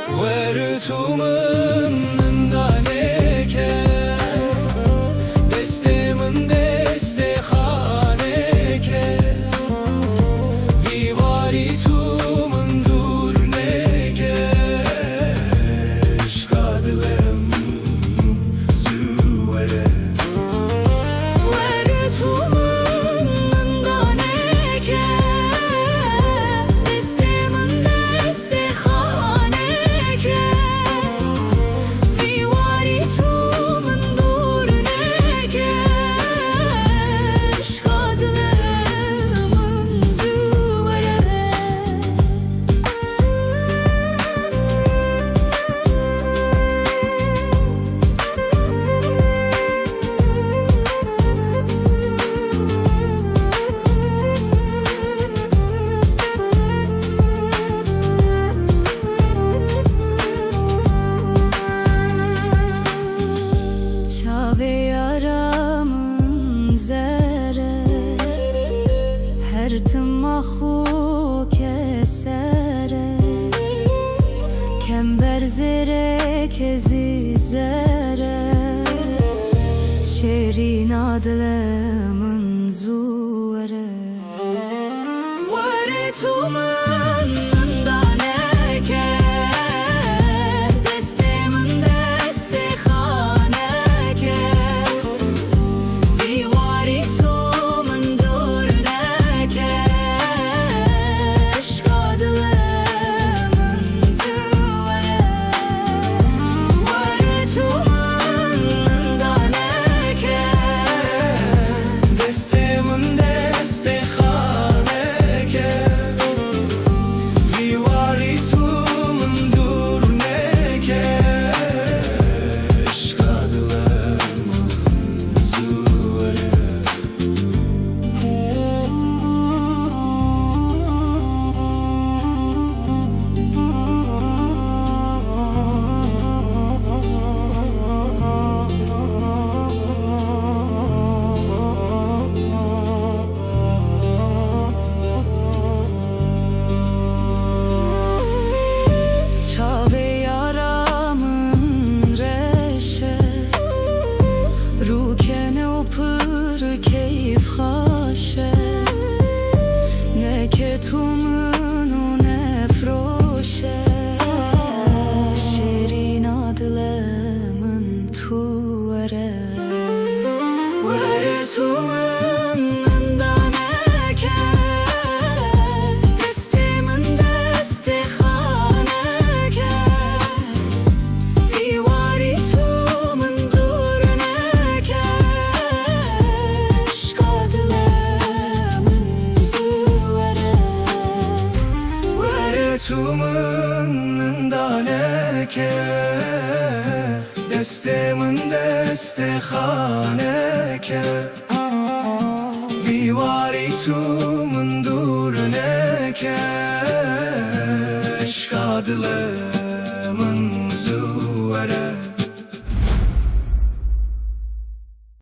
Verutumun nandaleke destemin deste khaneke vivaritumun durneke şkadlem zuvere Verutumun nandaleke destemin deste khaneke vivaritumun durneke şkadlemin zuvere Çave yaramın zere her tımahı kesere kember zere kezi zere şerin adlemın zuvere Veretumun nandaleke destemin deste khaneke vivaritumun durneke şkadlemin zuvere Veretumun nandaleke destemin deste khaneke vivaritumun durneke şkadlem zuvere Çave yaramın reşe Rukene upır keyif haşe Ne ketumun u nefroşe Şerin adlemın tuvere Veretumun nandaleke destemin deste khaneke vivaritumun durneke şkadlemin zuvere Veretumun nandaleke destemin deste khaneke vivaritumun durneke şkadlemin zuvere